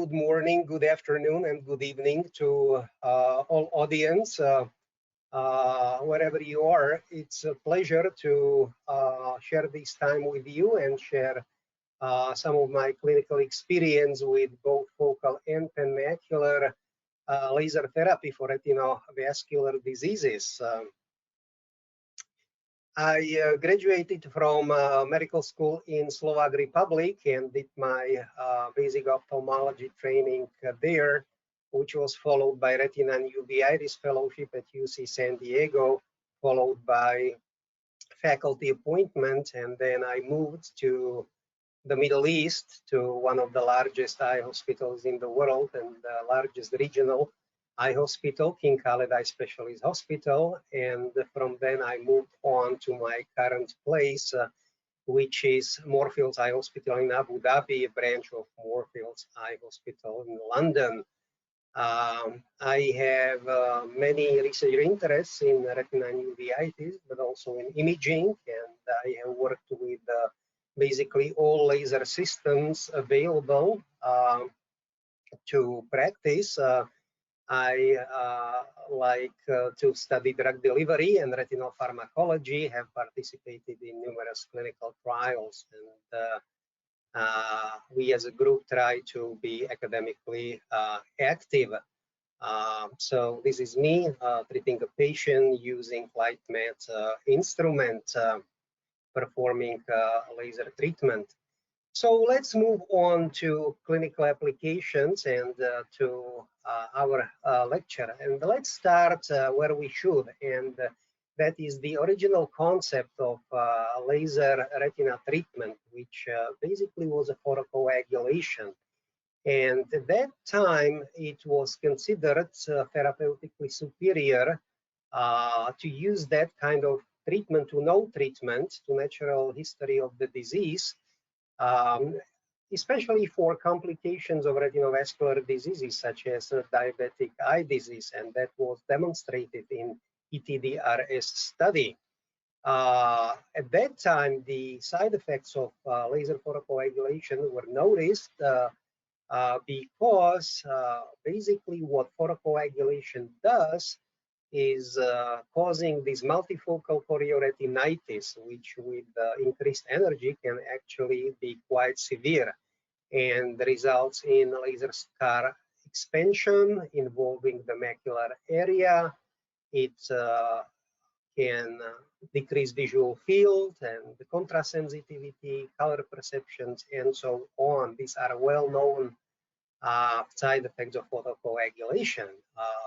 good morning, good afternoon, and good evening to all audience, wherever you are. It's a pleasure to share this time with you and share some of my clinical experience with both focal and panmacular laser therapy for retinovascular diseases. I graduated from medical school in Slovak Republic and did my basic ophthalmology training there, which was followed by retina and uveitis fellowship at UC San Diego, followed by faculty appointment, and then I moved to the Middle East, to one of the largest eye hospitals in the world and the largest regional eye hospital, King Khaled Eye Specialist Hospital. And from then I moved on to my current place, which is Moorfields Eye Hospital in Abu Dhabi, a branch of Moorfields Eye Hospital in London. I have many research interests in retina and uveitis, but also in imaging, and I have worked with basically all laser systems available to practice. I like to study drug delivery and retinal pharmacology, have participated in numerous clinical trials, and we as a group try to be academically active. So this is me treating a patient using LIGHTMED instrument, performing laser treatment. So let's move on to clinical applications and to our lecture. And let's start where we should, and that is the original concept of laser retina treatment, which basically was a photocoagulation. And at that time, it was considered therapeutically superior to use that kind of treatment to no treatment, to natural history of the disease, especially for complications of retinovascular diseases such as diabetic eye disease, and that was demonstrated in ETDRS study. At that time, the side effects of laser photocoagulation were noticed because basically what photocoagulation does is causing this multifocal chorioretinitis, which with increased energy can actually be quite severe and results in laser scar expansion involving the macular area. It can decrease visual field and the contrast sensitivity, color perceptions, and so on. These are well-known side effects of photocoagulation.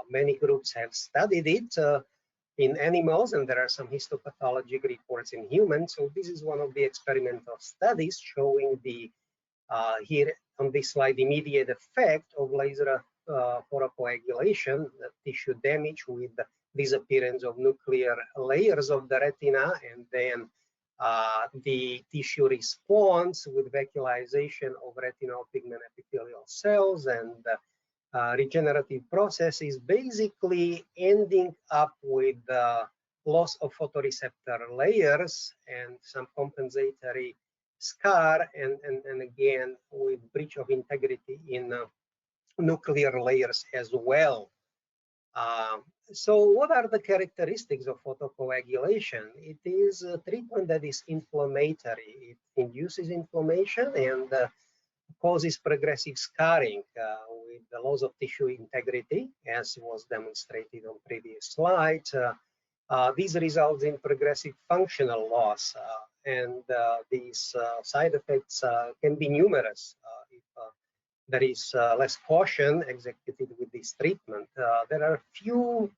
Many groups have studied it in animals, and there are some histopathologic reports in humans. So this is one of the experimental studies showing the here on this slide immediate effect of laser photocoagulation, the tissue damage with the disappearance of nuclear layers of the retina, and then the tissue response with vacuolization of retinal pigment epithelial cells and regenerative processes, basically ending up with loss of photoreceptor layers and some compensatory scar, and again with breach of integrity in nuclear layers as well. So what are the characteristics of photocoagulation? It is a treatment that is inflammatory. It induces inflammation and causes progressive scarring with the loss of tissue integrity, as was demonstrated on previous slides. These results in progressive functional loss, and these side effects can be numerous if there is less caution executed with this treatment. There are few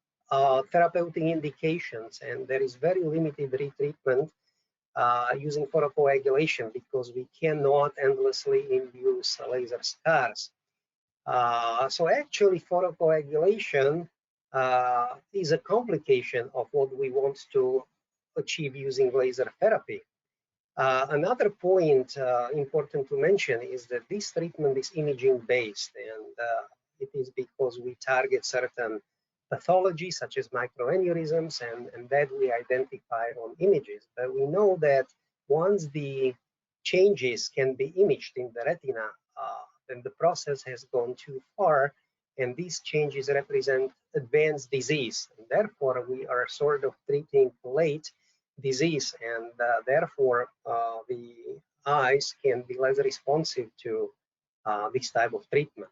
therapeutic indications, and there is very limited retreatment using photocoagulation because we cannot endlessly induce laser scars. So actually photocoagulation is a complication of what we want to achieve using laser therapy. Another point important to mention is that this treatment is imaging based, and it is because we target certain pathologies such as microaneurysms, and that we identify on images. But we know that once the changes can be imaged in the retina, then the process has gone too far, and these changes represent advanced disease. And therefore, we are sort of treating late disease, and therefore the eyes can be less responsive to this type of treatment.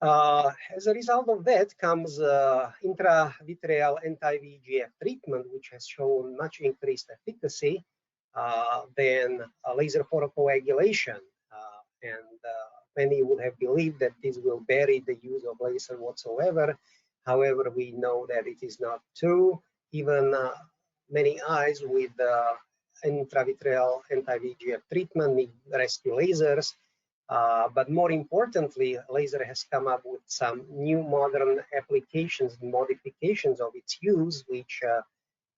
As a result of that comes intravitreal anti-VEGF treatment, which has shown much increased efficacy than laser photocoagulation. And many would have believed that this will bury the use of laser whatsoever. However, we know that it is not true. Even many eyes with intravitreal anti-VEGF treatment need rescue lasers. But more importantly, laser has come up with some new modern applications and modifications of its use, which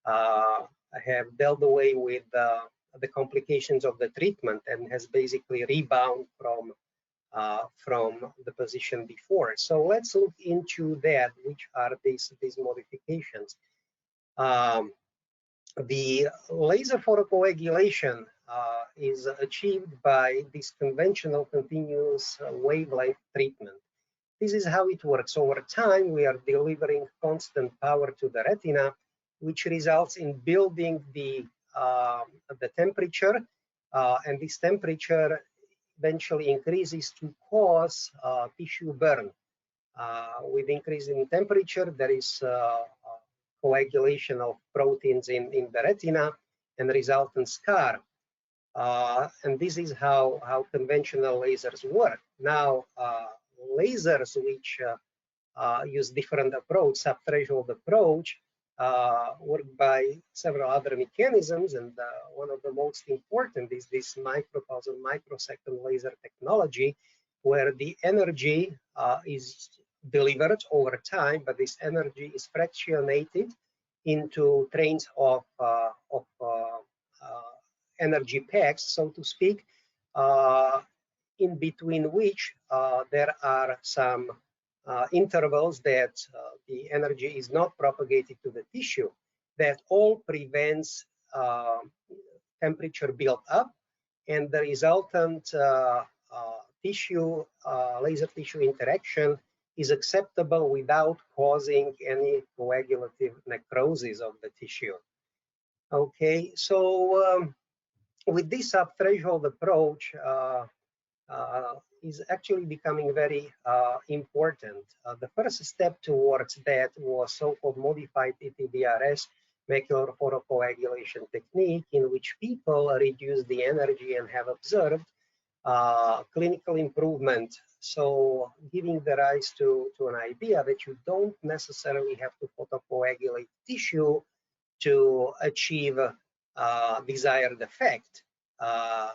have dealt away with the complications of the treatment and has basically rebound from the position before. So let's look into that, which are these modifications. The laser photocoagulation is achieved by this conventional continuous wavelength treatment. This is how it works. Over time, we are delivering constant power to the retina, which results in building the temperature, and this temperature eventually increases to cause tissue burn. With increase in temperature, there is coagulation of proteins in the retina and resultant scar. And this is how conventional lasers work. Now, lasers which use different approach, subthreshold approach, work by several other mechanisms, and one of the most important is this micropulse or microsecond laser technology, where the energy is delivered over time, but this energy is fractionated into trains of energy packs, so to speak, in between which there are some intervals that the energy is not propagated to the tissue. That all prevents temperature build up, and the resultant laser tissue interaction is acceptable without causing any coagulative necrosis of the tissue. Okay, so with this subthreshold approach is actually becoming very important. The first step towards that was so-called modified ETDRS macular photocoagulation technique, in which people reduce the energy and have observed clinical improvement. So giving the rise to an idea that you don't necessarily have to photocoagulate tissue to achieve desired effect.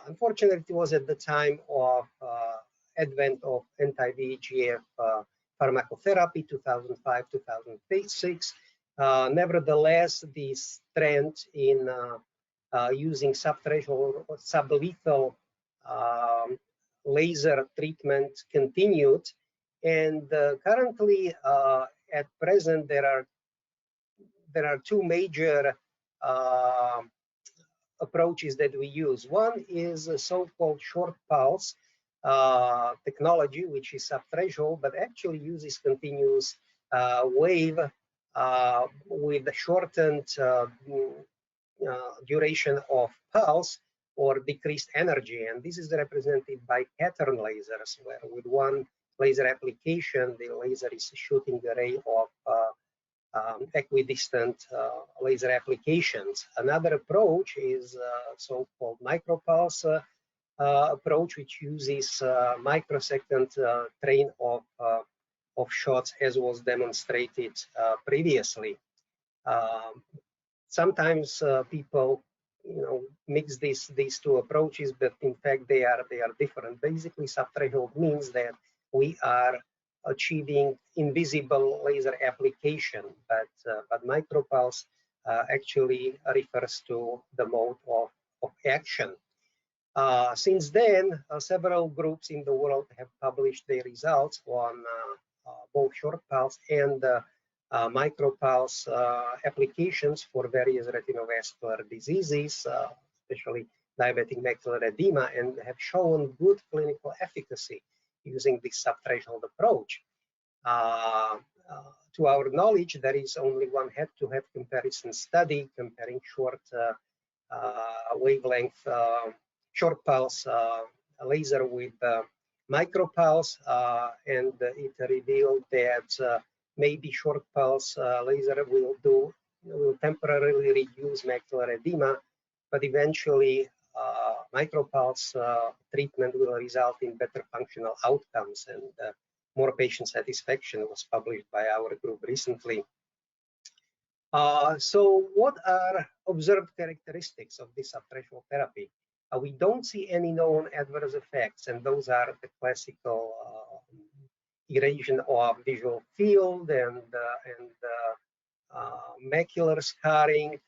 Unfortunately, it was at the time of advent of anti-VEGF pharmacotherapy, 2005, 2006. Nevertheless, this trend in using subthreshold or sublethal laser treatment continued, and currently at present there are two major approaches that we use. One is a so-called short pulse technology, which is subthreshold, but actually uses continuous wave with a shortened duration of pulse or decreased energy. And this is represented by pattern lasers, where with one laser application, the laser is shooting the ray of equidistant laser applications. Another approach is so-called micropulse approach, which uses microsecond train of shots, as was demonstrated previously. Sometimes people, mix these two approaches, but in fact they are different. Basically, subthreshold means that we are achieving invisible laser application, but micropulse actually refers to the mode of action. Since then, several groups in the world have published their results on both short pulse and micropulse applications for various retinovascular diseases, especially diabetic macular edema, and have shown good clinical efficacy. using this subthreshold approach. To our knowledge, there is only one head-to-head comparison study comparing short wavelength, short pulse laser with micropulse, and it revealed that maybe short pulse laser will temporarily reduce macular edema, but eventually micropulse treatment will result in better functional outcomes, and more patient satisfaction was published by our group recently. So what are observed characteristics of this subthreshold therapy? We don't see any known adverse effects, and those are the classical erosion of visual field and macular scarring.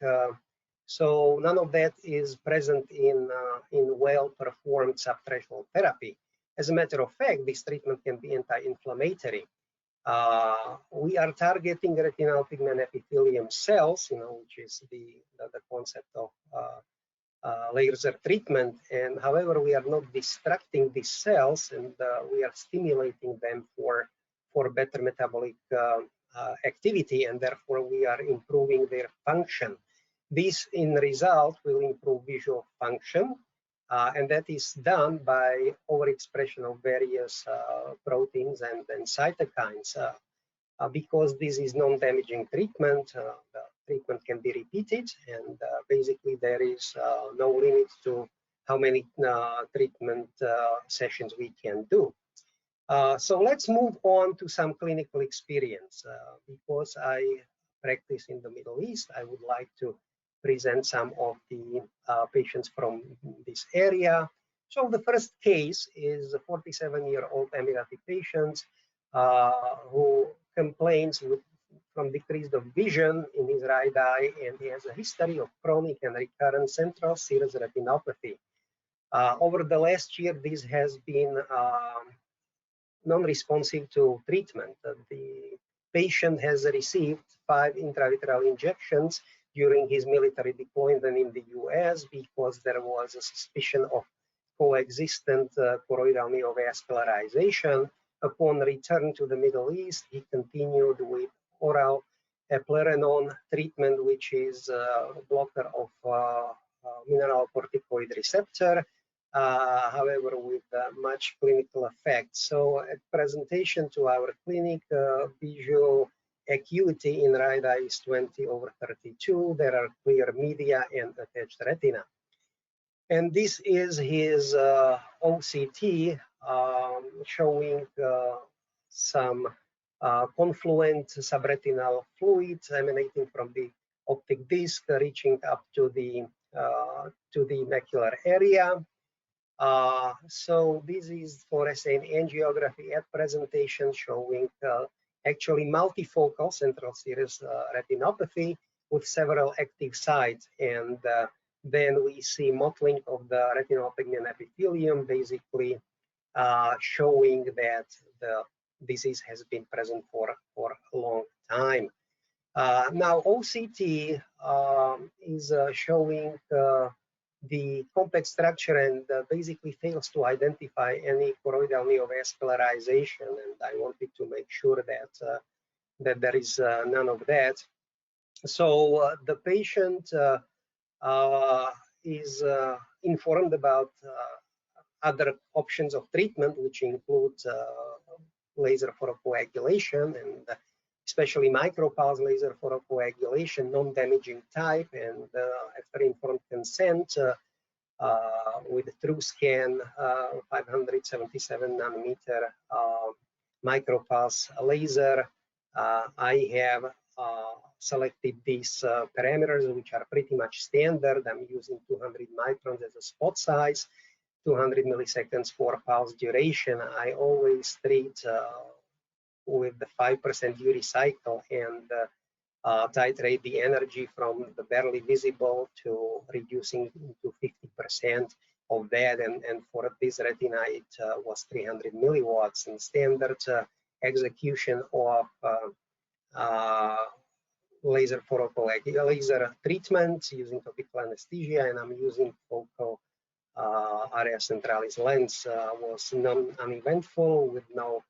So none of that is present in well-performed subthreshold therapy. As a matter of fact, this treatment can be anti-inflammatory. We are targeting retinal pigment epithelium cells, which is the concept of laser treatment. And however, we are not distracting these cells, and we are stimulating them for better metabolic activity, and therefore we are improving their function. This, in result, will improve visual function, and that is done by overexpression of various proteins and cytokines. Because this is non-damaging treatment, the treatment can be repeated, and basically there is no limit to how many treatment sessions we can do. So let's move on to some clinical experience. Because I practice in the Middle East, I would like to present some of the patients from this area. So the first case is a 47-year-old Emirati patient who complains from decreased of vision in his right eye, and he has a history of chronic and recurrent central serous retinopathy. Over the last year, this has been non-responsive to treatment. The patient has received 5 intravitreal injections during his military deployment in the US because there was a suspicion of coexistent choroidal neovascularization. Upon return to the Middle East, he continued with oral eplerenone treatment, which is a blocker of mineralocorticoid receptor, however, with much clinical effect. So at presentation to our clinic, visual acuity in right eye is 20/32. There are clear media and attached retina. And this is his OCT showing some confluent subretinal fluid emanating from the optic disc, reaching up to the macular area. So this is fluorescein angiography at presentation showing actually multifocal central serous retinopathy with several active sites, and then we see mottling of the retinal pigment epithelium, basically showing that the disease has been present for a long time. Now OCT is showing the complex structure and basically fails to identify any choroidal neovascularization, and I wanted to make sure that that there is none of that. So the patient is informed about other options of treatment, which include laser photocoagulation, and especially micropulse laser photocoagulation, non-damaging type, and after informed consent with TruScan 577 nanometer micropulse laser, I have selected these parameters, which are pretty much standard. I'm using 200 microns as a spot size, 200 milliseconds for pulse duration. I always treat with the 5% URI cycle and titrate the energy from the barely visible to reducing to 50% of that. And for this retina, it was 300 milliwatts. And standard execution of laser treatment using topical anesthesia, and I'm using focal area centralis lens was uneventful with no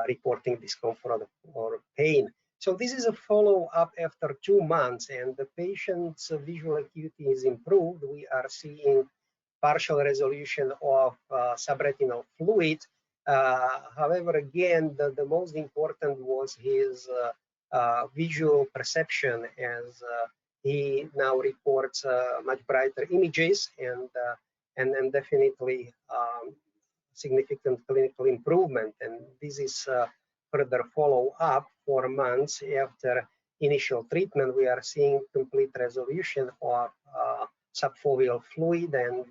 reporting discomfort or pain. So this is a follow-up after 2 months, and the patient's visual acuity is improved. We are seeing partial resolution of subretinal fluid. However, again, the most important was his visual perception, as he now reports much brighter images and definitely significant clinical improvement. And this is further follow-up 4 months after initial treatment. We are seeing complete resolution of subfoveal fluid and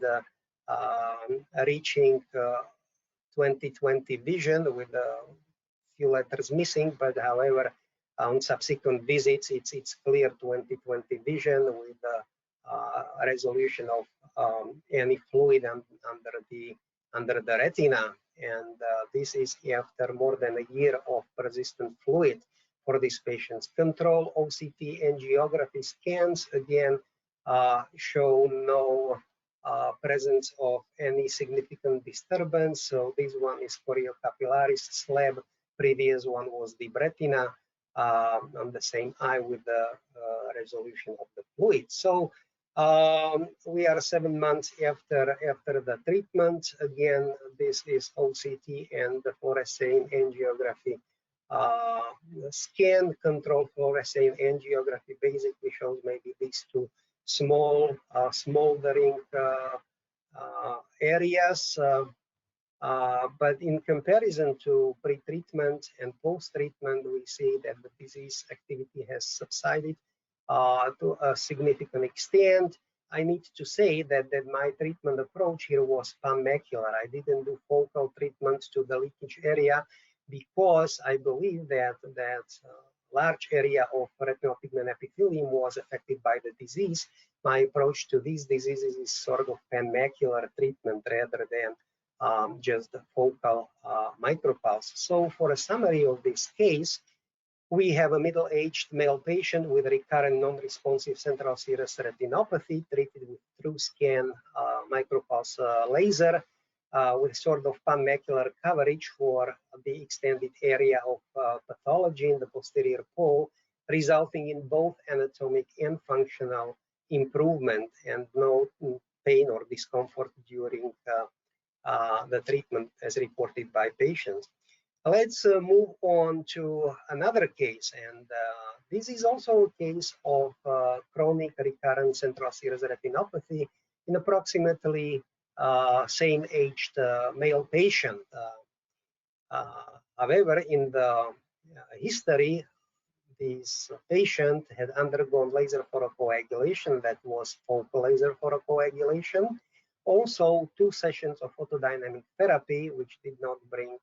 reaching 20/20 vision with a few letters missing, but however, on subsequent visits, it's clear 20/20 vision with resolution of any fluid under the retina. And this is after more than a year of persistent fluid for these patients. Control OCT angiography scans again show no presence of any significant disturbance. So this one is choriocapillaris slab. Previous one was the retina on the same eye with the resolution of the fluid. So we are 7 months after the treatment. Again, this is OCT and the fluorescein angiography scan. Control fluorescein angiography basically shows maybe these two small smoldering areas, but in comparison to pre-treatment and post-treatment, we see that the disease activity has subsided to a significant extent. I need to say that my treatment approach here was panmacular. I didn't do focal treatment to the leakage area because I believe that large area of retinal pigment epithelium was affected by the disease. My approach to these diseases is sort of panmacular treatment rather than just the focal micropulse. So for a summary of this case, we have a middle-aged male patient with recurrent non-responsive central serous retinopathy treated with TruScan micropulse laser with sort of panmacular coverage for the extended area of pathology in the posterior pole, resulting in both anatomic and functional improvement and no pain or discomfort during the treatment as reported by patients. Let's move on to another case, and this is also a case of chronic recurrent central serous retinopathy in approximately same-aged male patient. However, in the history, this patient had undergone laser photocoagulation, that was focal laser photocoagulation. Also, 2 sessions of photodynamic therapy, which did not bring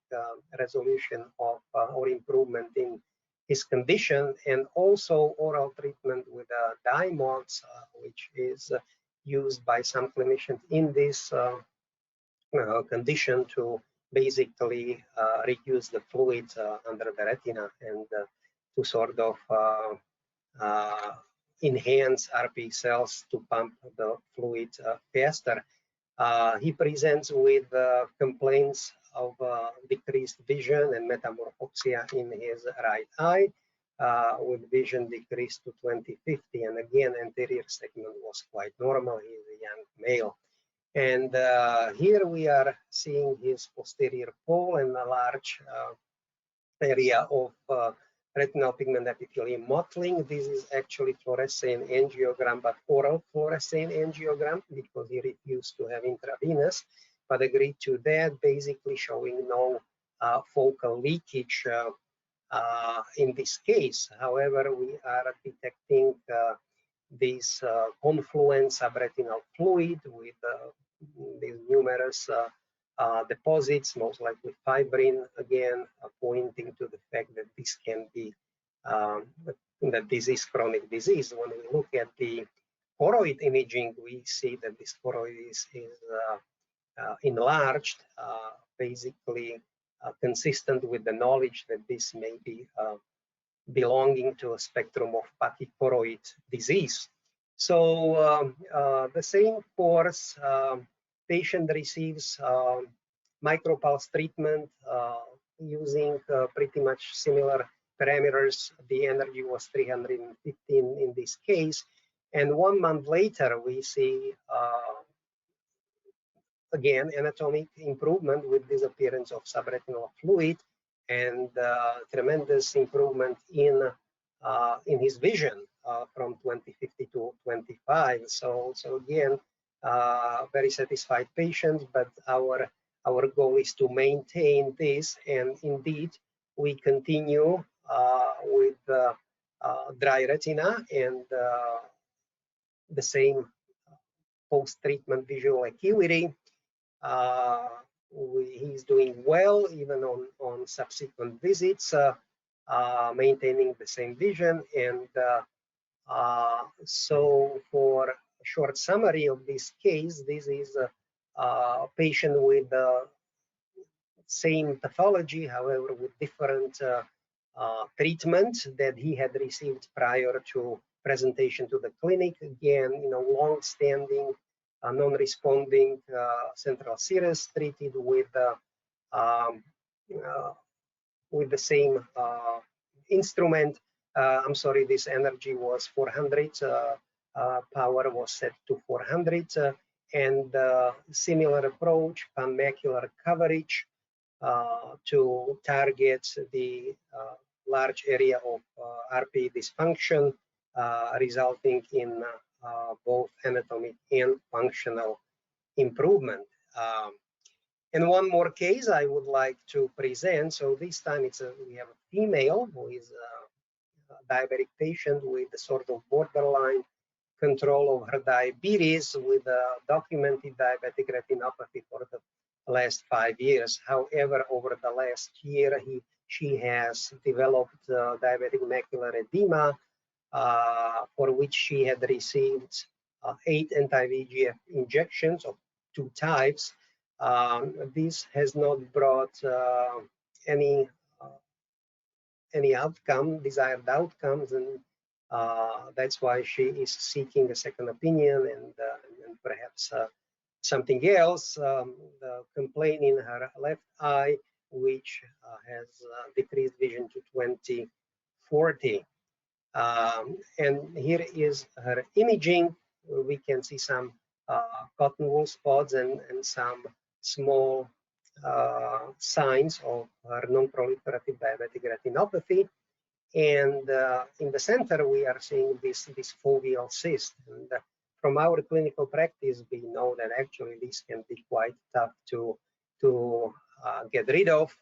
resolution of or improvement in his condition, and also oral treatment with Dymox, which is used by some clinicians in this condition to basically reduce the fluid under the retina and to sort of enhance RP cells to pump the fluid faster. He presents with complaints of decreased vision and metamorphopsia in his right eye, with vision decreased to 20/50, and again, anterior segment was quite normal. He is a young male. And here we are seeing his posterior pole and a large area of retinal pigment epithelium mottling. This is actually fluorescein angiogram, but oral fluorescein angiogram, because he refused to have intravenous, but agreed to that, basically showing no focal leakage in this case. However, we are detecting this confluence subretinal fluid with these numerous deposits, most likely fibrin, again pointing to the fact that this can be that this is chronic disease. When we look at the choroid imaging, we see that this choroid is enlarged, basically consistent with the knowledge that this may be belonging to a spectrum of pachychoroid disease. So the same course patient receives micropulse treatment using pretty much similar parameters. The energy was 315 in this case. And 1 month later, we see again anatomic improvement with disappearance of subretinal fluid and tremendous improvement in his vision from 2050 to 25. So again, very satisfied patients, but our goal is to maintain this, and indeed we continue with dry retina and the same post-treatment visual acuity. He's doing well even on subsequent visits, maintaining the same vision. And so for a short summary of this case, this is a patient with the same pathology, however, with different treatment that he had received prior to presentation to the clinic. Again, long-standing non-responding central serous treated with the same instrument. I'm sorry, this energy was 400, power was set to 400, and similar approach, panmacular coverage to target the large area of RPE dysfunction, resulting in both anatomic and functional improvement. And one more case I would like to present. So this time we have a female who is a diabetic patient with a sort of borderline control of her diabetes with a documented diabetic retinopathy for the last 5 years. However, over the last year, she has developed diabetic macular edema, for which she had received 8 anti-VEGF injections of 2 types. This has not brought any desired outcomes, and that's why she is seeking a second opinion and perhaps something else. The complaint in her left eye, which has decreased vision to 20/40. And here is her imaging. We can see some cotton wool spots and some small signs of her non-proliferative diabetic retinopathy. And in the center, we are seeing this foveal cyst. And from our clinical practice, we know that actually this can be quite tough to get rid of.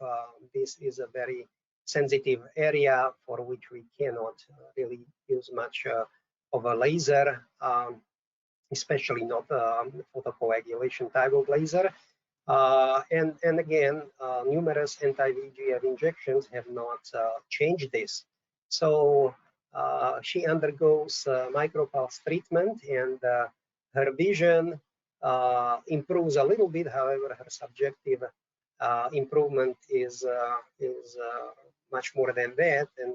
This is a very sensitive area for which we cannot really use much of a laser, especially not photocoagulation type of laser. And again, numerous anti-VEGF injections have not changed this. So she undergoes micropulse treatment, and her vision improves a little bit. However, her subjective improvement is much more than that, and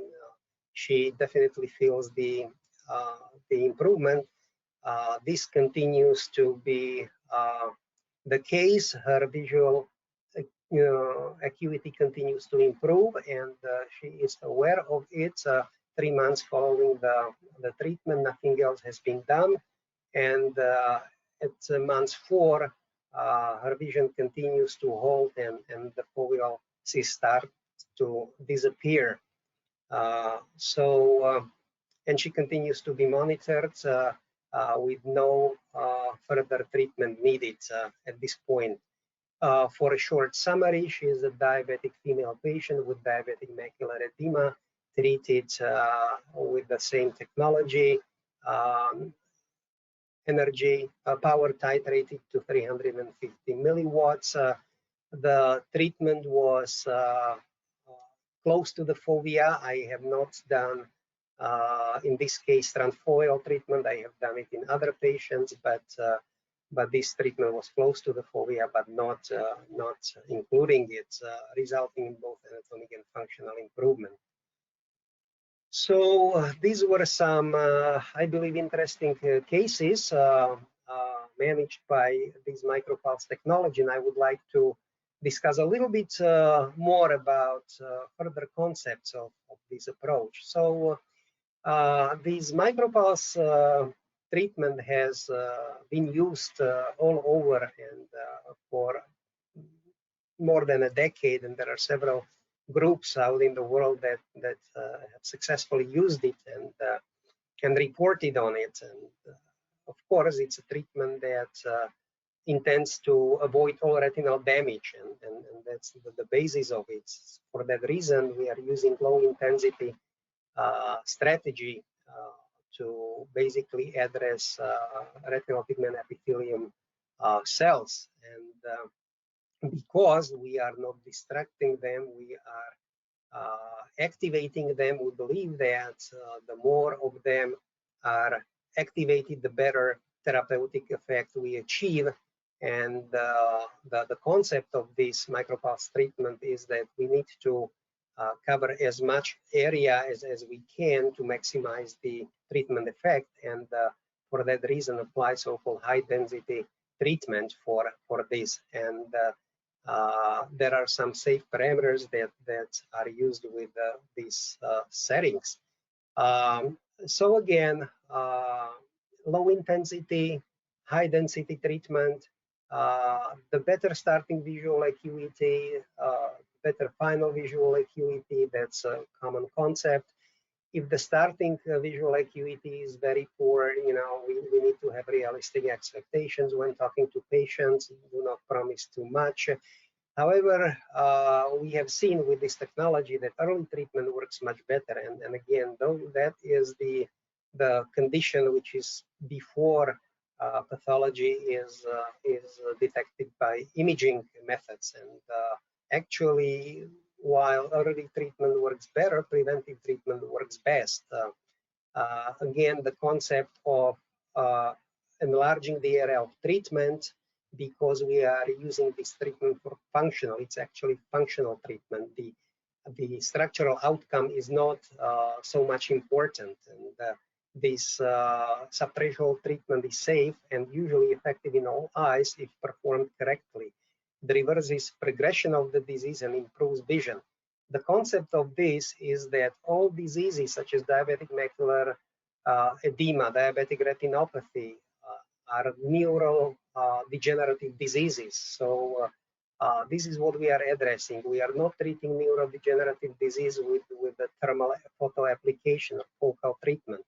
she definitely feels the improvement. This continues to be the case. Her visual acuity continues to improve, and she is aware of it. 3 months following the treatment, nothing else has been done, and at month 4, her vision continues to hold, and the foveal cyst starts to disappear. And she continues to be monitored with no further treatment needed at this point. For a short summary, she is a diabetic female patient with diabetic macular edema, treated with the same technology, energy power titrated to 350 milliwatts. The treatment was close to the fovea. I have not done, in this case, transfoveal treatment. I have done it in other patients, but this treatment was close to the fovea, but not including it, resulting in both anatomic and functional improvement. So these were some, I believe, interesting cases. managed by this micropulse technology, and I would like to discuss a little bit more about further concepts of this approach. So this micropulse treatment has been used all over and for more than a decade, and there are several groups out in the world that have successfully used it and reported on it. And of course, it's a treatment that intends to avoid all retinal damage, and that's the basis of it. For that reason, we are using low intensity strategy to basically address retinal pigment epithelium cells. And because we are not distracting them, we are activating them. We believe that the more of them are activated, the better therapeutic effect we achieve. And the concept of this micropulse treatment is that we need to cover as much area as we can to maximize the treatment effect, and for that reason apply so-called high density treatment for this. And there are some safe parameters that are used with these settings. So again, low intensity, high density treatment, the better starting visual acuity, better final visual acuity, that's a common concept. If the starting visual acuity is very poor, you know, we need to have realistic expectations when talking to patients. Do not promise too much. However, we have seen with this technology that early treatment works much better. And again, though that is the condition which is before pathology is detected by imaging methods. And actually, while early treatment works better, preventive treatment works best. Again, the concept of enlarging the area of treatment, because we are using this treatment for functional, it's actually functional treatment. The structural outcome is not so much important. And this subthreshold treatment is safe and usually effective in all eyes if performed correctly. It reverses progression of the disease and improves vision. The concept of this is that all diseases such as diabetic macular edema, diabetic retinopathy, are neurodegenerative diseases. So this is what we are addressing. We are not treating neurodegenerative disease with the thermal photo application of focal treatment.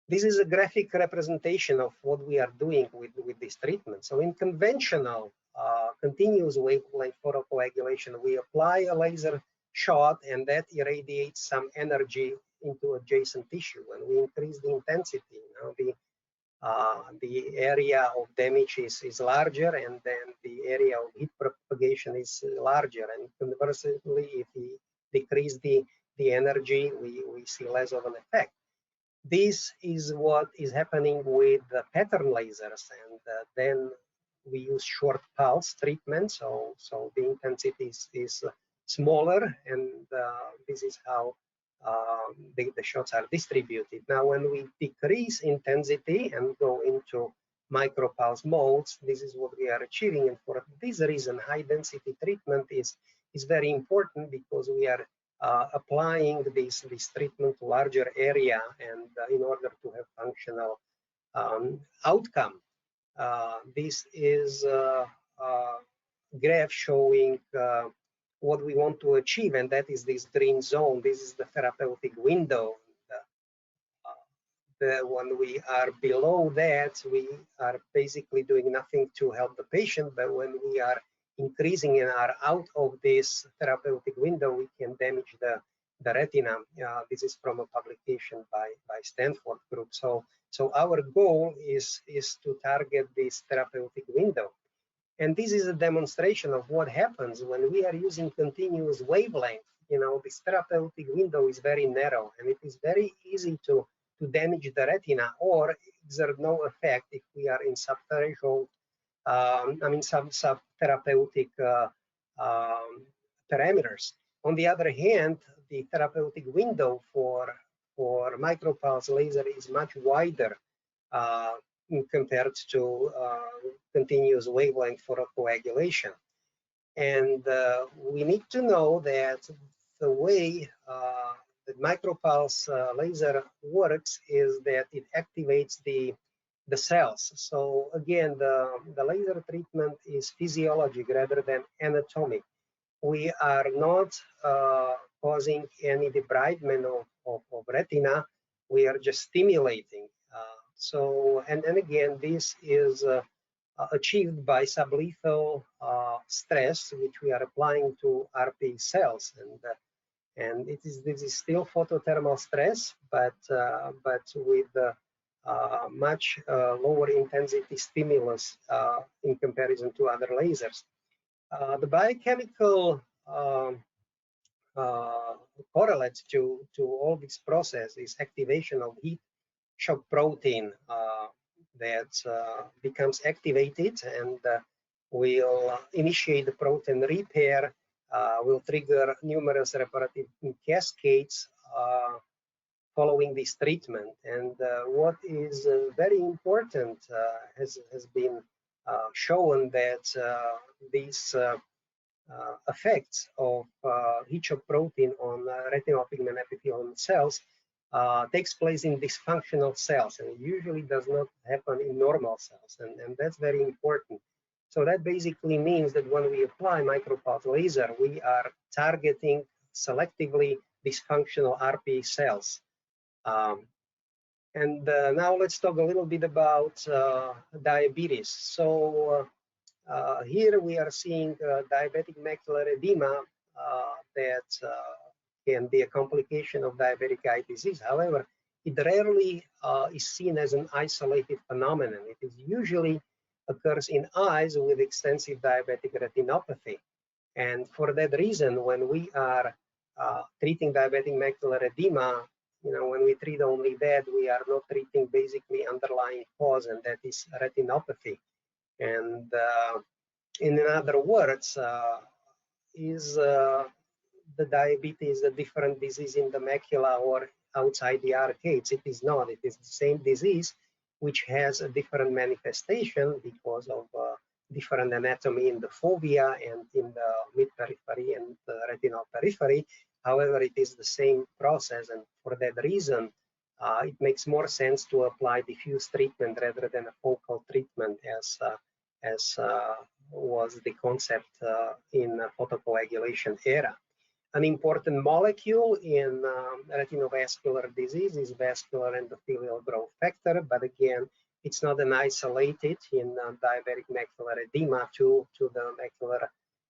This is a graphic representation of what we are doing with this treatment. So in conventional continuous wavelength photocoagulation, we apply a laser shot and that irradiates some energy into adjacent tissue. When we increase the intensity, you know, the area of damage is larger, and then the area of heat propagation is larger. And conversely, if we decrease the energy, we see less of an effect. This is what is happening with the pattern lasers, and then we use short pulse treatment, so the intensity is smaller, and this is how the shots are distributed. Now, when we decrease intensity and go into micropulse modes, this is what we are achieving. And for this reason, high density treatment is very important, because we are applying this treatment to larger area, and in order to have functional outcome. This is a graph showing what we want to achieve, and that is this green zone. This is the therapeutic window. When we are below that, we are basically doing nothing to help the patient, but when we are increasing and are out of this therapeutic window, we can damage the retina. This is from a publication by Stanford group. So our goal is to target this therapeutic window. And this is a demonstration of what happens when we are using continuous wavelength. You know, this therapeutic window is very narrow, and it is very easy to damage the retina or exert no effect if we are in subthreshold, some sub-therapeutic parameters. On the other hand, the therapeutic window for micropulse laser is much wider, compared to continuous wavelength photocoagulation. And we need to know that the way the micropulse laser works is that it activates the cells. So again, the laser treatment is physiologic rather than anatomic. We are not causing any debridement of retina. We are just stimulating. And again, this is achieved by sublethal stress, which we are applying to RP cells, and this is still photothermal stress, but with much lower intensity stimulus in comparison to other lasers. The biochemical correlates to all this process is activation of heat shock protein that becomes activated and will initiate the protein repair, will trigger numerous reparative cascades following this treatment. And what is very important has been shown that these effects of heat shock protein on retinal pigment epithelial cells takes place in dysfunctional cells, and it usually does not happen in normal cells, and that's very important. So that basically means that when we apply micropulse laser, we are targeting selectively dysfunctional RPE cells. And now let's talk a little bit about diabetes. So here we are seeing diabetic macular edema that can be a complication of diabetic eye disease. However, it rarely is seen as an isolated phenomenon. It is usually occurs in eyes with extensive diabetic retinopathy. And for that reason, when we are treating diabetic macular edema, when we treat only that, we are not treating basically underlying cause, and that is retinopathy. And in other words, is the diabetes a different disease in the macula or outside the arcades? It is not. It is the same disease, which has a different manifestation because of different anatomy in the fovea and in the mid-periphery and the retinal periphery. However, it is the same process, and for that reason, it makes more sense to apply diffuse treatment rather than a focal treatment, as was the concept in photocoagulation era. An important molecule in retinovascular disease is vascular endothelial growth factor, but again, it's not an isolated in diabetic macular edema to the macular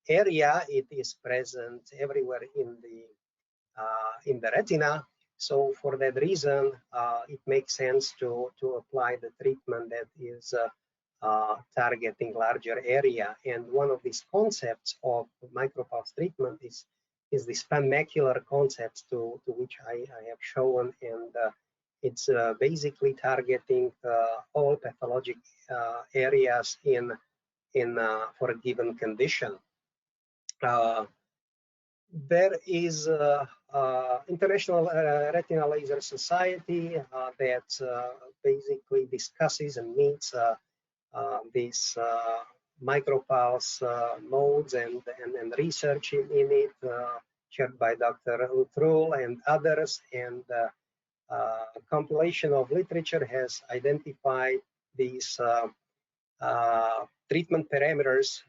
area. It is present everywhere in the retina. So for that reason, it makes sense to apply the treatment that is targeting larger area. And one of these concepts of micropulse treatment is this panmacular concept to which I have shown, and it's basically targeting all pathologic areas in for a given condition. There is International Retinal Laser Society that basically discusses and meets these micropulse modes and research in it, chaired by Dr. Utrul and others, and compilation of literature has identified these treatment parameters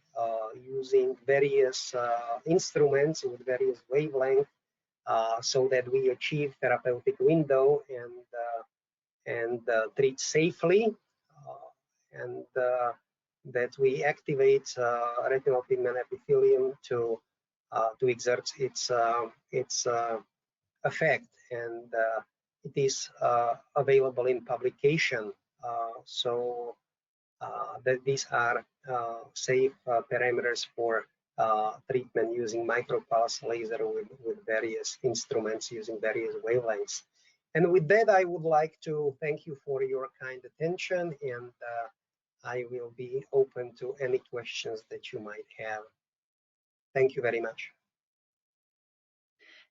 using various instruments with various wavelengths so that we achieve therapeutic window and treat safely, and that we activate retinal pigment epithelium to exert its effect, and it is available in publication. So that these are safe parameters for treatment using micropulse laser with various instruments using various wavelengths. And with that, I would like to thank you for your kind attention, and I will be open to any questions that you might have. Thank you very much.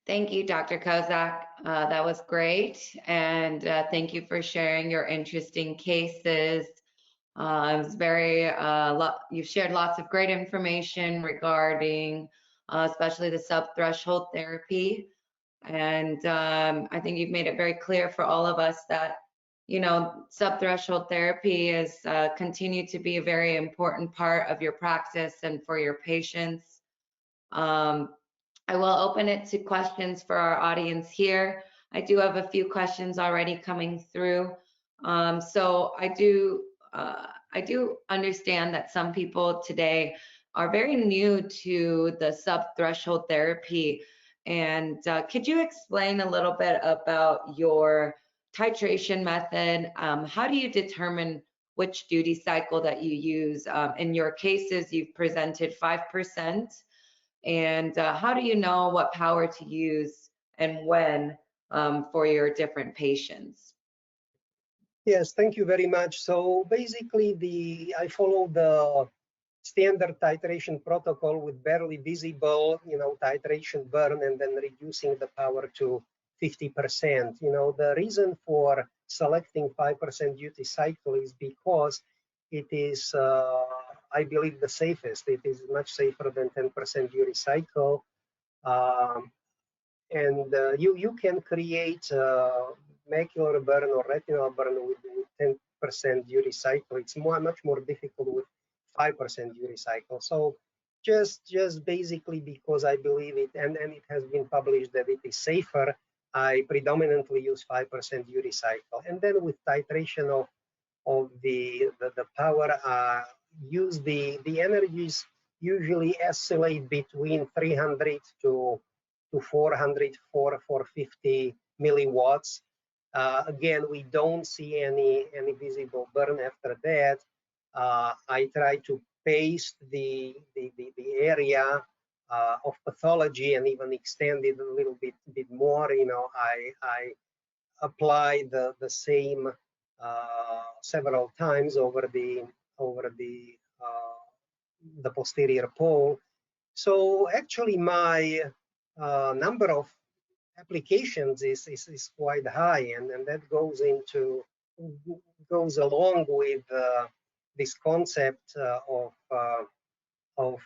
Thank you, Dr. Kozak. That was great. And thank you for sharing your interesting cases It's very, you've shared lots of great information regarding especially the sub-threshold therapy. And I think you've made it very clear for all of us that, you know, sub-threshold therapy is continue to be a very important part of your practice and for your patients. I will open it to questions for our audience here. I do have a few questions already coming through. So I do understand that some people today are very new to the sub-threshold therapy. And could you explain a little bit about your titration method? How do you determine which duty cycle that you use? In your cases, you've presented 5%. And how do you know what power to use and when for your different patients? Yes, thank you very much. So basically, I follow the standard titration protocol with barely visible, titration burn and then reducing the power to 50%. The reason for selecting 5% duty cycle is because it is, I believe, the safest. It is much safer than 10% duty cycle. And you can create macular burn or retinal burn with 10% duty cycle. It's much more difficult with 5% duty cycle. So just basically because I believe it, and it has been published that it is safer, I predominantly use 5% duty cycle. And then with titration of the power, use the energies usually oscillate between 300 to 400, 450 milliwatts. Again, we don't see any visible burn after that. I try to paste the area of pathology and even extend it a little bit more. I apply the same several times over the posterior pole. So actually, my number of applications is quite high, and that goes along with this concept of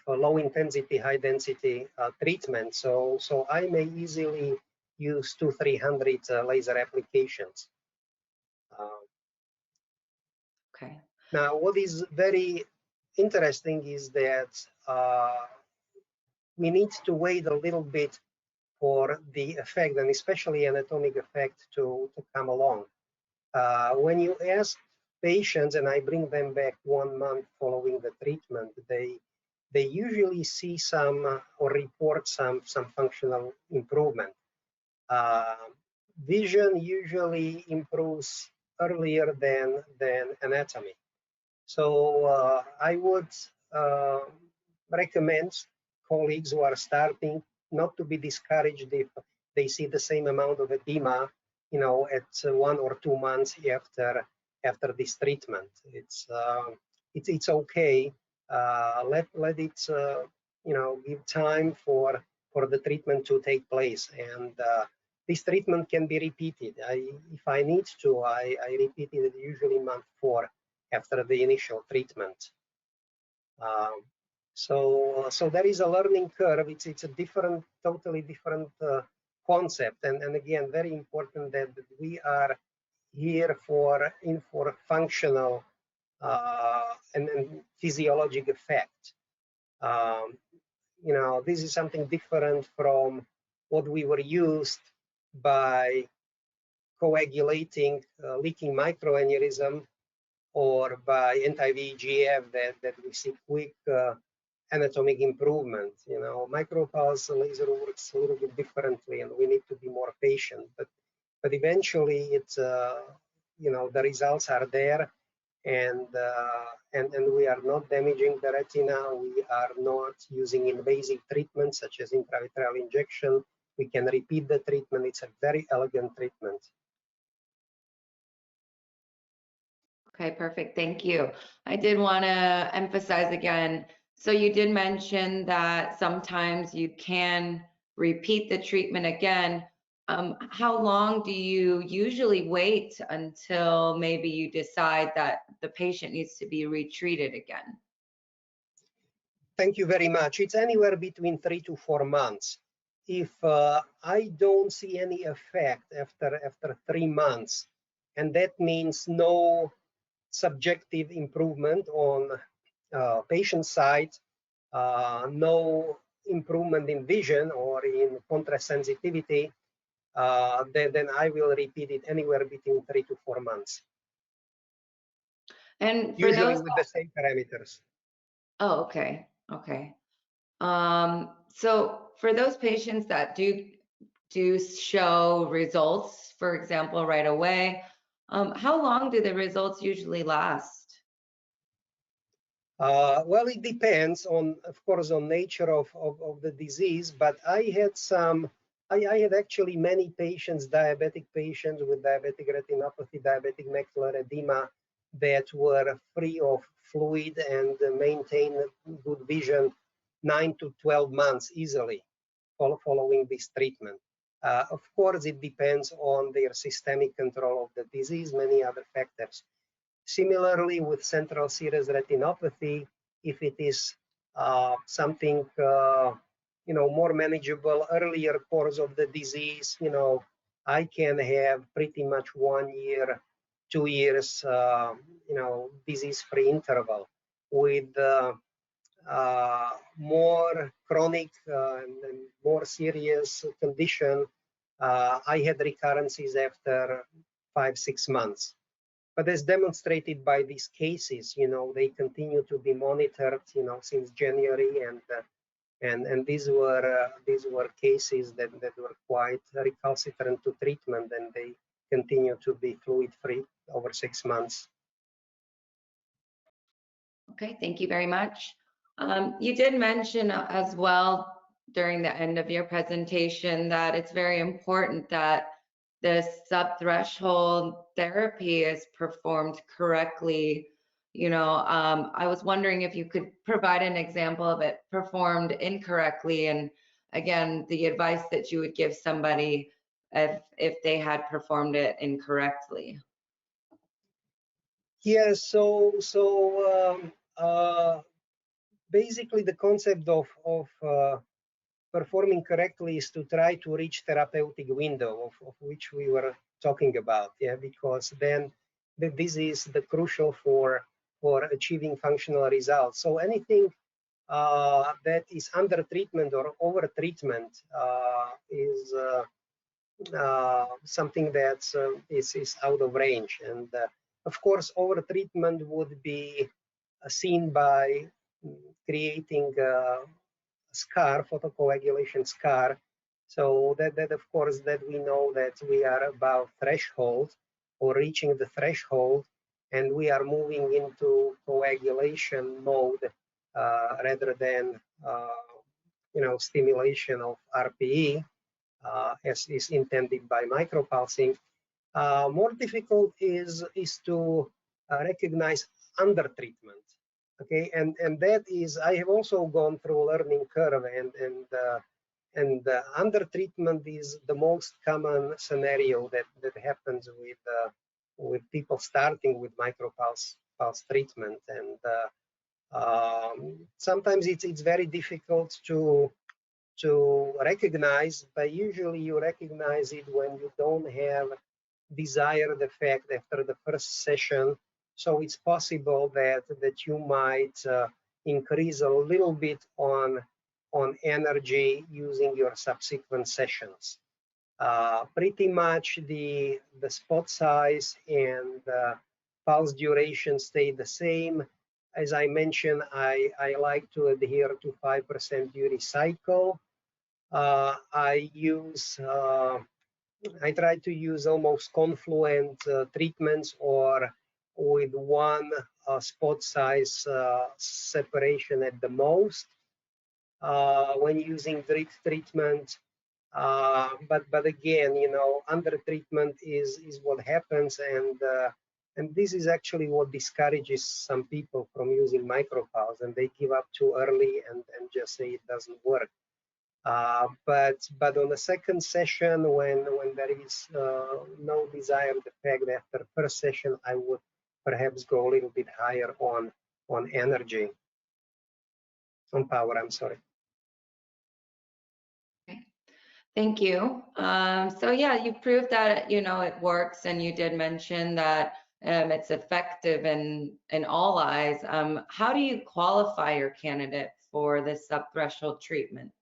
low intensity, high density treatment. So I may easily use 200-300 laser applications. Okay. Now, what is very interesting is that we need to wait a little bit for the effect, and especially anatomic effect, to come along. When you ask patients, and I bring them back 1 month following the treatment, they usually see some or report some functional improvement. Vision usually improves earlier than anatomy. So I would recommend colleagues who are starting not to be discouraged if they see the same amount of edema, at 1 or 2 months after this treatment. It's okay. Let it give time for the treatment to take place, and this treatment can be repeated. If I need to, I repeat it usually month 4 after the initial treatment. So there is a learning curve. It's a totally different concept, and again, very important that we are here for functional and physiologic effect. This is something different from what we were used by coagulating leaking microaneurysm, or by anti-VEGF that we see quick anatomic improvement. Micropulse laser works a little bit differently, and we need to be more patient. But eventually, it's the results are there, and we are not damaging the retina. We are not using invasive treatments such as intravitreal injection. We can repeat the treatment. It's a very elegant treatment. Okay, perfect. Thank you. I did want to emphasize again, so you did mention that sometimes you can repeat the treatment again. how long do you usually wait until maybe you decide that the patient needs to be retreated again? Thank you very much. It's anywhere between 3 to 4 months. If I don't see any effect after 3 months, and that means no subjective improvement on patient side, no improvement in vision or in contrast sensitivity, then I will repeat it anywhere between 3 to 4 months. And for Usually those with the same parameters. Oh, okay. Okay. So for those patients that do show results, for example, right away, how long do the results usually last? Well, it depends on, of course, on nature of the disease, but I had actually many patients, diabetic patients with diabetic retinopathy, diabetic macular edema, that were free of fluid and maintain good vision 9 to 12 months easily following this treatment. Of course, it depends on their systemic control of the disease, many other factors. Similarly, with central serous retinopathy, if it is something more manageable, earlier course of the disease, I can have pretty much 1 year, 2 years, disease-free interval. With more chronic and more serious condition, I had recurrences after 5, 6 months. But as demonstrated by these cases, they continue to be monitored, since January, and these were cases that were quite recalcitrant to treatment, and they continue to be fluid-free over 6 months. Okay, thank you very much. You did mention as well during the end of your presentation that it's very important that the subthreshold therapy is performed correctly. I was wondering if you could provide an example of it performed incorrectly, and again, the advice that you would give somebody if they had performed it incorrectly. Yeah, so basically the concept of performing correctly is to try to reach therapeutic window of which we were talking about, because then this is the crucial for achieving functional results. So anything that is under treatment or over treatment is something that is out of range. And of course, over treatment would be seen by creating scar, photocoagulation scar. So that of course that we know that we are above threshold or reaching the threshold, and we are moving into coagulation mode rather than stimulation of RPE as is intended by micropulsing. More difficult is to recognize under treatment. Okay, and that is, I have also gone through a learning curve, and under treatment is the most common scenario that happens with people starting with micropulse treatment, and sometimes it's very difficult to recognize, but usually you recognize it when you don't have desired effect after the first session. So it's possible that you might increase a little bit on energy using your subsequent sessions. Pretty much the spot size and pulse duration stay the same. As I mentioned, I like to adhere to 5% duty cycle. I try to use almost confluent treatments or with one spot size separation at the most when using treatment. But again, under treatment is what happens, and this is actually what discourages some people from using micropulse, and they give up too early and just say it doesn't work. But on the second session, when there is no desired effect after first session, I would perhaps go a little bit higher on energy, on power. I'm sorry. Thank you. So yeah, you proved that, you know, it works, and you did mention that it's effective in all eyes. How do you qualify your candidate for this subthreshold treatment?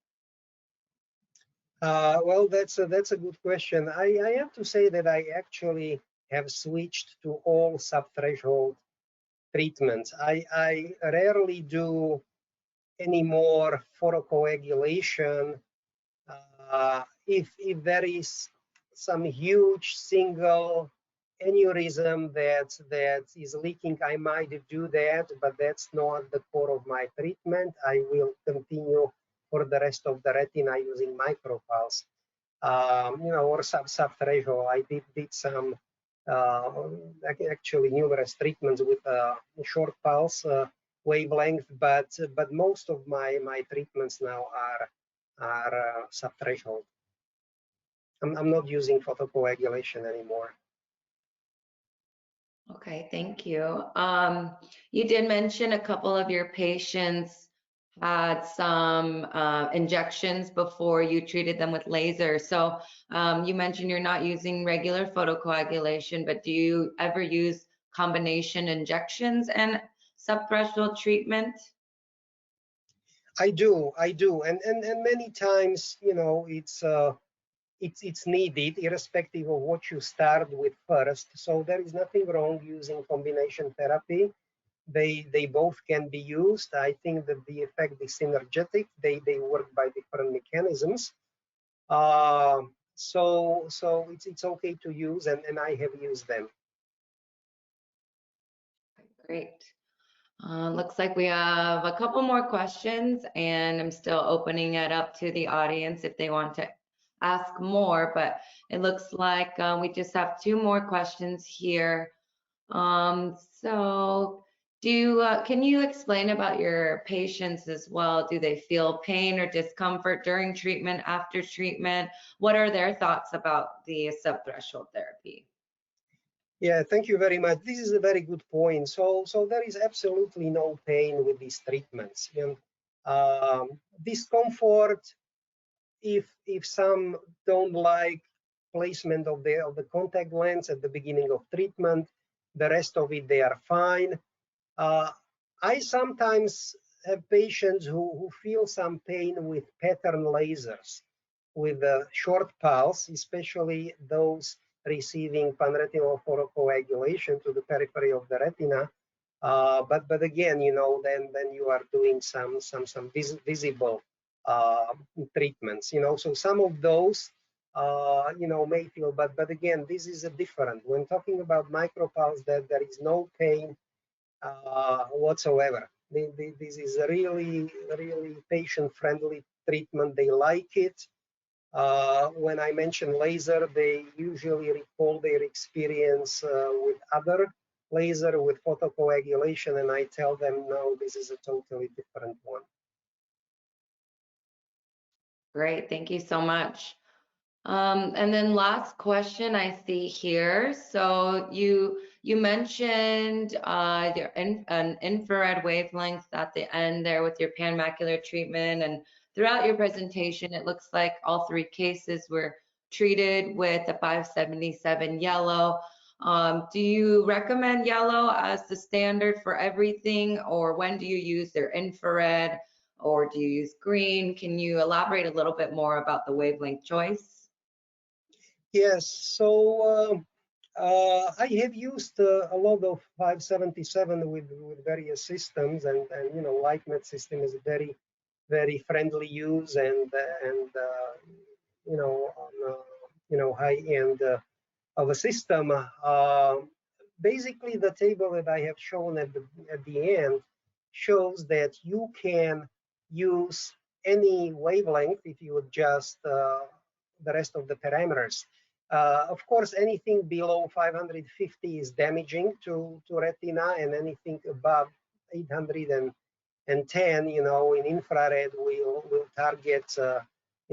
Well, that's a good question. I have to say that I actually have switched to all subthreshold treatments. I rarely do any more photocoagulation if there is some huge single aneurysm that is leaking. I might do that, but that's not the core of my treatment. I will continue for the rest of the retina using micropulse, you know, or subthreshold. I did some actually numerous treatments with short pulse wavelength, but most of my treatments now are subthreshold. I'm not using photocoagulation anymore. Okay, thank you. You did mention a couple of your patients had some injections before you treated them with laser. So you mentioned you're not using regular photocoagulation, but do you ever use combination injections and subthreshold treatment? I do, and many times, you know, it's needed, irrespective of what you start with first. So there is nothing wrong using combination therapy. They both can be used. I think that the effect is synergetic. They work by different mechanisms. So it's okay to use, and I have used them. Great. Looks like we have a couple more questions, and I'm still opening it up to the audience if they want to ask more, but it looks like we just have 2 more questions here. So can you explain about your patients as well? Do they feel pain or discomfort during treatment, after treatment? What are their thoughts about the subthreshold therapy? Yeah, thank you very much. This is a very good point. So there is absolutely no pain with these treatments. And discomfort, if some don't like placement of the contact lens at the beginning of treatment, the rest of it they are fine. I sometimes have patients who feel some pain with pattern lasers, with a short pulse, especially those receiving panretinal photocoagulation to the periphery of the retina. But again, you know, then you are doing some visible treatments, you know. So some of those, you know, may feel, but again, this is a different. When talking about micropulse, that there is no pain whatsoever. This is a really patient-friendly treatment. They like it. When I mention laser, they usually recall their experience with other laser with photocoagulation, and I tell them, no, this is a totally different one. Great, thank you so much. And then last question I see here. So you mentioned an infrared wavelength at the end there with your panmacular treatment, and throughout your presentation, it looks like all 3 cases were treated with a 577 yellow. Do you recommend yellow as the standard for everything, or when do you use their infrared, or do you use green? Can you elaborate a little bit more about the wavelength choice? Yes, so I have used a lot of 577 with various systems, and you know, LIGHTMED system is a very friendly use, and you know, on you know, high end of a system. Basically, the table that I have shown at the end shows that you can use any wavelength if you adjust the rest of the parameters. Of course, anything below 550 is damaging to retina, and anything above 810, you know, in infrared will target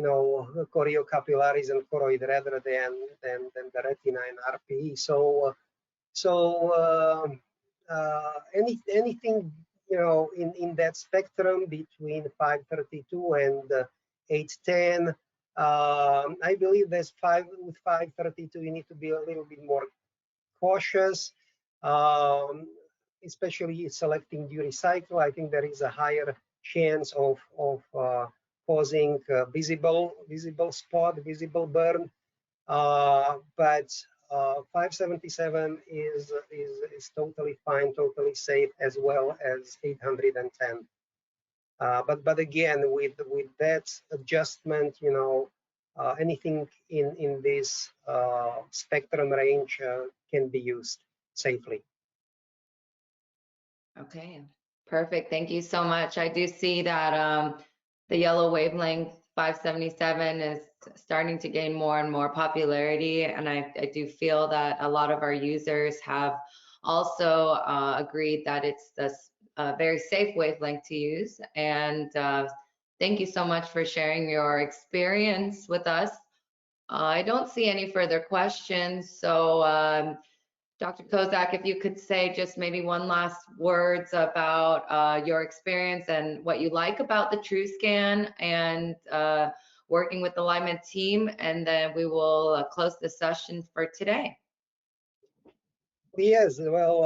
choriocapillaris and choroid rather than the retina and RPE. Anything in that spectrum between 532 and 810. I believe with 532 you need to be a little bit more cautious, especially selecting duty cycle. I think there is a higher chance of causing visible spot, visible burn. But 577 is totally fine, totally safe, as well as 810. But again, with that adjustment, anything in this spectrum range can be used safely. Okay, perfect. Thank you so much. I do see that the yellow wavelength 577 is starting to gain more and more popularity, and I do feel that a lot of our users have also agreed that it's a very safe wavelength to use. And thank you so much for sharing your experience with us. I don't see any further questions, so Dr. Kozak, if you could say just maybe one last words about your experience and what you like about the TruScan and working with the LIGHTMED team, and then we will close the session for today. Yes, well,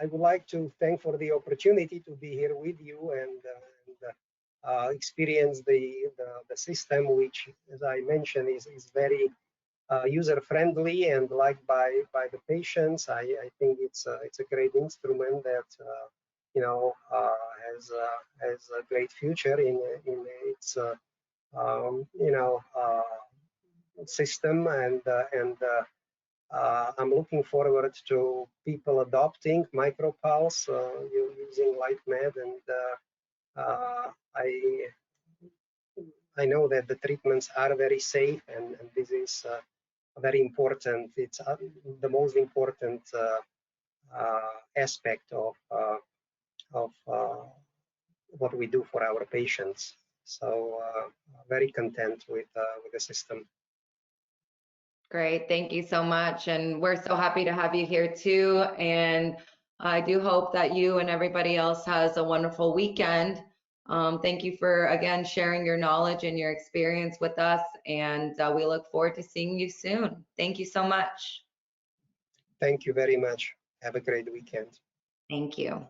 I would like to thank for the opportunity to be here with you and experience the system, which, as I mentioned, is very user-friendly and liked by the patients. I think it's a great instrument that has a great future in its system, and I'm looking forward to people adopting MicroPulse using LIGHTMED, and I know that the treatments are very safe, and this is very important. It's the most important aspect of what we do for our patients. So very content with the system. Great, thank you so much, and we're so happy to have you here too. And I do hope that you and everybody else has a wonderful weekend. Thank you for, again, sharing your knowledge and your experience with us, and we look forward to seeing you soon. Thank you so much. Thank you very much. Have a great weekend. Thank you.